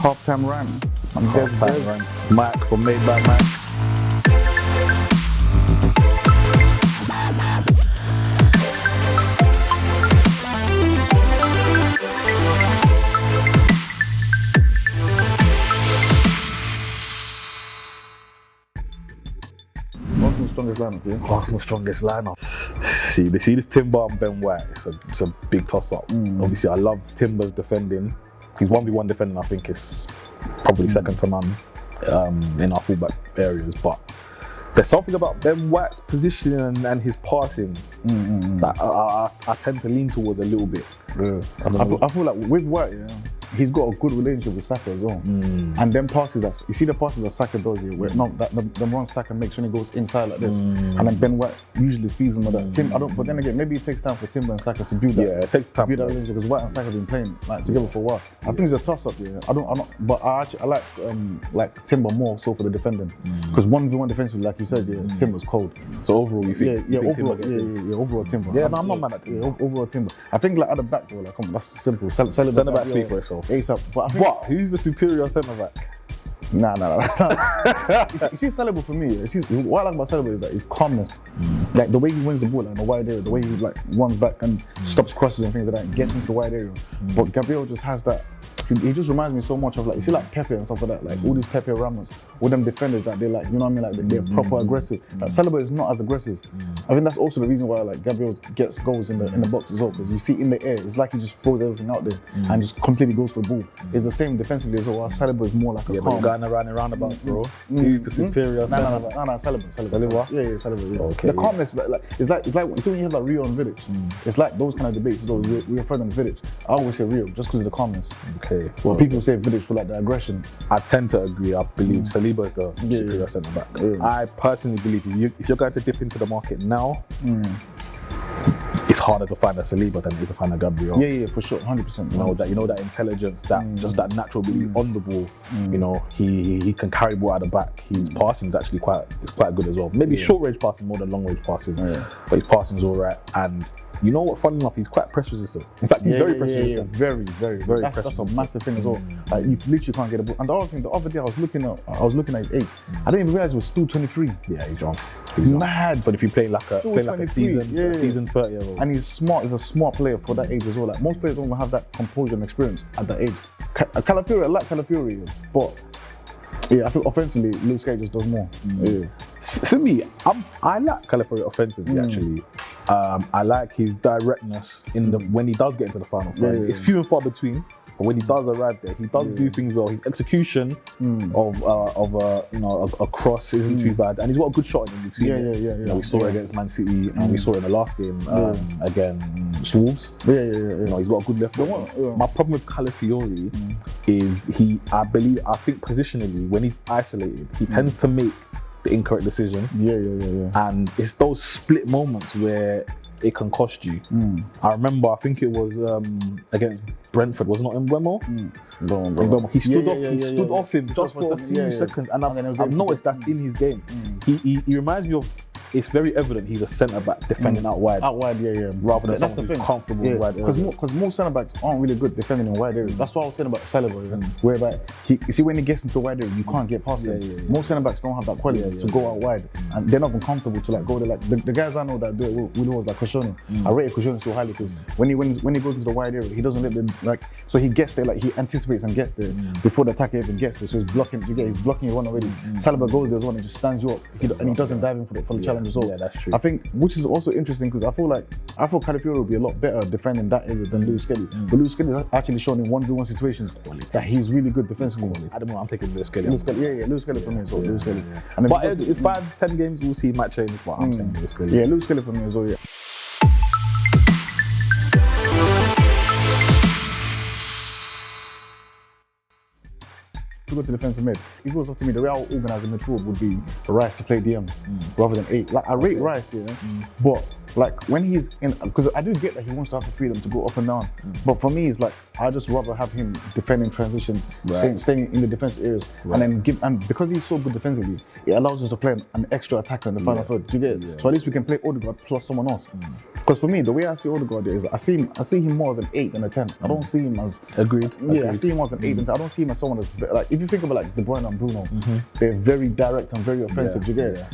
Half-time rant. Half-time rant. Mike from Made by Mike. Arsenal's strongest lineup, yeah? Arsenal's strongest lineup. See this Timber and Ben White. It's a big toss-up. Obviously, I love Timber's defending. He's 1v1 defending. I think it's probably second to none in our fullback areas. But there's something about Ben White's positioning and his passing that I tend to lean towards a little bit. Yeah. I feel like with White, yeah, he's got a good relationship with Saka as well. And then passes that you see the passes that Saka does here, where the one Saka makes when he goes inside like this, and then Ben White usually feeds him like that. But then again, maybe it takes time for Timber and Saka to build that. Yeah, it takes time. Build that relationship because White and Saka have been playing like together for a while. I think it's a toss up. Yeah, but I like Timber more so for the defending because 1v1 defensively, like you said, yeah, Timber's cold. So overall, you think? Overall Timber. Yeah, no, I'm not mad at Timber. Yeah, overall Timber. I think like at the back though, like come on, that's simple. Centre back speak for itself. ASAP. But who's the superior centre back? Nah. You see Saliba for me, what I like about Saliba is that his calmness. Like the way he wins the ball like, in the wide area, the way he like runs back and stops crosses and things like that and gets into the wide area. But Gabriel just has that. He just reminds me so much of like, you see like Pepe and stuff like that, like all these Pepe Ramos, all them defenders that they're like, you know what I mean, like they're proper aggressive. Like Saliba is not as aggressive. I think that's also the reason why like Gabriel gets goals in the box as well, because you see in the air, it's like he just throws everything out there and just completely goes for the ball. It's the same defensively as well. While Saliba is more like a calm. Going around and roundabout, bro. Who's the superior centre back? Saliba. Saliba? Yeah, Saliba. Yeah. Okay. The calmness, it's like you see when you have like Rio and Vidic, it's like those kind of debates. So Rio Ferdinand Vidic. I always say Rio just because of the calmness. Okay. Well, people say Vidic for like the aggression. I tend to agree. I believe Saliba is the superior centre back. I personally believe if you're going to dip into the market now, it's harder to find a Saliba than it is to find a Gabriel. Yeah, for sure, 100%. You know that intelligence, just that natural ability on the ball. You know, he can carry ball out the back. His passing is actually quite good as well. Maybe short range passing more than long range passing, but his passing is alright. And you know what? Funny enough, he's quite pressure resistant. In fact, he's very pressure resistant. Very pressure resistant. That's a massive thing as well. Like you literally can't get a ball. And the other day I was looking at his age. I didn't even realize he was still 23. Yeah, he's young. Mad. But if you play like a season 30-year-old, and he's smart. He's a smart player for that age as well. Like most players don't even have that composure and experience at that age. Calafiori, I like Calafiori, but yeah, I think offensively, Luis Skelly just does more. For me, I like Calafiori offensively actually. I like his directness when he does get into the final third. It's few and far between, but when he does arrive there, he does do things well. His execution of a cross isn't too bad, and he's got a good shot in him. We've seen it. You know, we saw it against Man City, and we saw it in the last game against Wolves. You know, he's got a good left foot. My problem with Calafiori is I think positionally, when he's isolated, he tends to make the incorrect decision. And it's those split moments where it can cost you. I remember, I think it was against Brentford, was it not in Mbeumo? He stood off him just for a few seconds, and I've noticed that's in his game. He reminds me of. It's very evident he's a centre back defending out wide. Rather than someone who's comfortable in wide areas. Because most centre backs aren't really good defending in wide areas. That's what I was saying about Saliba, even. Whereby you see when he gets into the wide area, you can't get past him. Most centre backs don't have that quality to go out wide, and they're not even comfortable to like go there. Like the guys I know that do it really was like Koscielny. I rate Koscielny so highly because when he goes into the wide area, he doesn't let them so he gets there, like he anticipates and gets there before the attacker even gets there. So he's blocking you one already. Saliba goes there as well and just stands you up, and he doesn't dive in for the challenge as well. Yeah, that's true. I think, which is also interesting because I feel Calafiori will be a lot better defending that area than Luis Skelly. But Luis Skelly has actually shown in 1v1 situations that he's really good defensively. I don't know, I'm taking Luis Skelly. Luis Skelly for me, so Luis Skelly. But if 5-10 games, we'll see might change, but I'm saying Luis Skelly. Yeah, Luis Skelly for me as well, To go to defensive mid, it goes up to me, the way I would organise the midfield would be Rice to play DM rather than 8. Like I rate Rice, but like when he's in, because I do get that he wants to have the freedom to go up and down, but for me it's like I just rather have him defending transitions, staying in the defensive areas, and then and because he's so good defensively, it allows us to play an extra attacker in the final third. Do you get it? So at least we can play Odegaard plus someone else. Because for me, the way I see Odegaard is I see him more as an 8 than a 10. I don't see him as Agreed. I see him as an 8 and 10. I don't see him as someone that's like, if you think about like De Bruyne and Bruno, they're very direct and very offensive. Do you get it?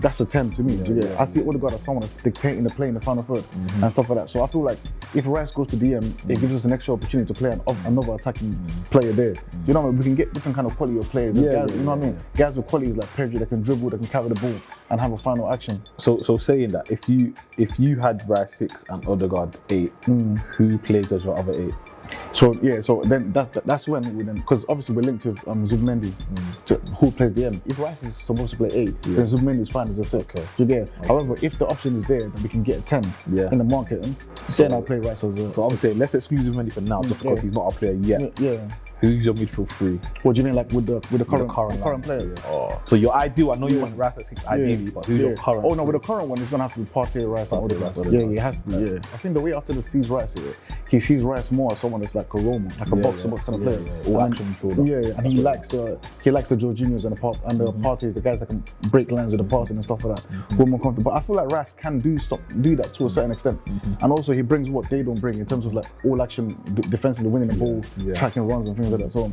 That's a 10 to me. Do you get it? I see Odegaard as someone that's dictating the play in the final third and stuff like that. So I feel like if Rice goes to DM, it gives us an extra opportunity to play another attacking player there. You know what I mean? We can get different kind of quality of players. There's guys, you know what I mean? Guys with qualities like Pedri that can dribble, that can carry the ball and have a final action. So saying that, if you had Rice 6 and Odegaard 8, who plays as your other 8? So then that's when we then, because obviously we're linked with Zubimendi to who plays the end. If Rice is supposed to play 8, then Zubimendi is fine as a 6. Do you get it? However, if the option is there, then we can get a 10 in the market. Then I'll play Rice as a. So I'm saying let's exclude Zubimendi for now, just because he's not a player yet. Who's your midfield 3? What do you mean, like with the current player? So your ideal, I know you want Rice at 6 ideally, but who's your current? Oh no, with the current one, it's gonna have to be Partey, Rice, and Odegaard. Yeah, it has to be. I think the way Arteta sees Rice, he sees Rice more as someone that's like a Roma, like a box-to-box kind of player. All action midfielder. And he likes the Jorginhos and the Parteys, the guys that can break lines with the passing and stuff like that. We're more comfortable. But I feel like Rice can do that to a certain extent, and also he brings what they don't bring in terms of like all action, defensively winning the ball, tracking runs and things like that. So.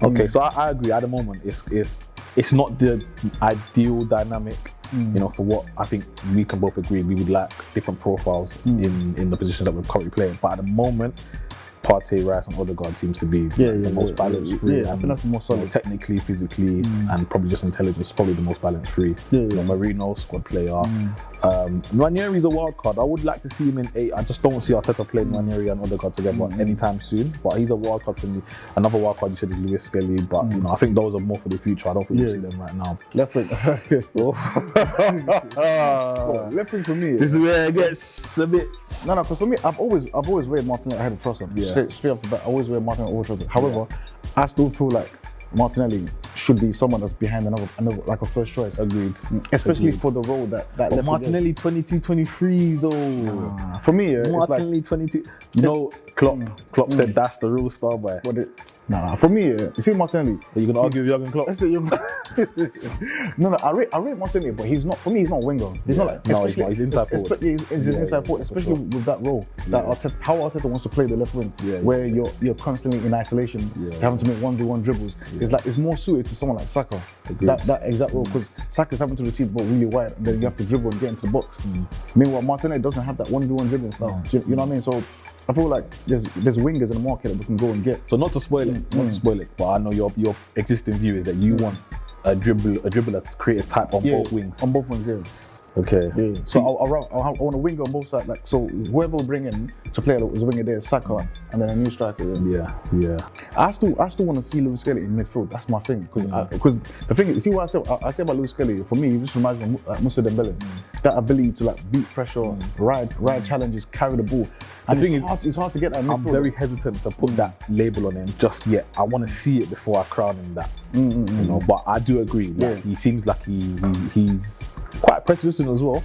Okay, so I agree. At the moment, it's not the ideal dynamic. You know, for what I think we can both agree, we would like different profiles in the positions that we're currently playing. But at the moment, Partey, Rice, and Odegaard seems to be the most balanced three. I think that's the most solid. Technically, physically, and probably just intelligence, probably the most balanced three. You know, Marino, squad player. Ranieri's a wild card. I would like to see him in 8. I just don't see Arteta playing Ranieri and Odegaard together anytime soon. But he's a wild card for me. Another wild card you said is Lewis Skelly, but you know, I think those are more for the future. I don't think we see them right now. Left wing. Left wing for me. This is where it gets a bit. No, because for me, I've always rated Martinelli ahead of Trossard. Straight off the bat, I always rate Martinelli over Trossard. However, I still feel like Martinelli should be someone that's behind another like a first choice. Agreed. Especially for the role that but Martinelli 22, 23 though. For me, Martinelli it's like, 22. You know, Klopp said that's the real star boy. For me, you see Martinelli. Are you gonna argue with Jurgen Klopp? No, I rate Martinelli, but he's not. For me, he's not a winger. He's not like. No, he's inside forward. He's inside forward, especially with that role. That how Arteta wants to play the left wing, where you're constantly in isolation, having to make 1v1 dribbles. It's more suited to someone like Saka. That exact role, because Saka's having to receive the ball really wide, and then you have to dribble and get into the box. Meanwhile, Martinelli doesn't have that 1v1 dribbling style. You know what I mean? So I feel like there's wingers in the market that we can go and get. So not to spoil it, but I know your existing view is that you want a dribbler creative type on both wings. On both wings, Okay. Yeah. So I want a winger on both sides. Like, so whoever we bring in to play as a winger there is Saka, and then a new striker. Yeah. I still want to see Lewis Skelly in midfield. That's my thing. Because the thing is, see what I say about Lewis Skelly. For me, he just reminds me of Moussa Dembele. That ability to like beat pressure, ride challenges, carry the ball. And it's hard to get that midfield. I'm very hesitant to put that label on him just yet. I want to see it before I crown him that. You know, but I do agree. Like, he seems like he's quite persistent as well.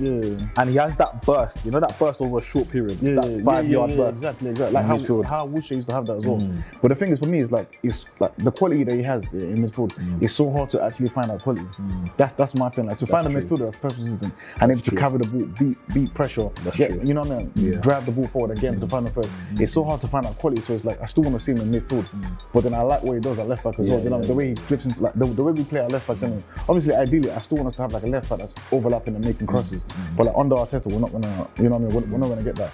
And he has that burst. You know, that burst over a short period. That 5-yard burst. Exactly. Like how Wilshere used to have that as well. But the thing is, for me, it's like the quality that he has in midfield. It's so hard to actually find that quality. That's my thing. Like to find a midfielder that's persistent and able to carry the ball, beat pressure. You know what I mean? Drive the ball forward and get into the final third. It's so hard to find that quality. So it's like I still want to see him in midfield. But then I like what he does at left back as well. You know, the way he drifts into like the way we play at left back center. Obviously, ideally, I still want us to have like a left back that's overlapping and making crosses. But like under Arteta, we're not gonna, you know what I mean? We're not gonna get that.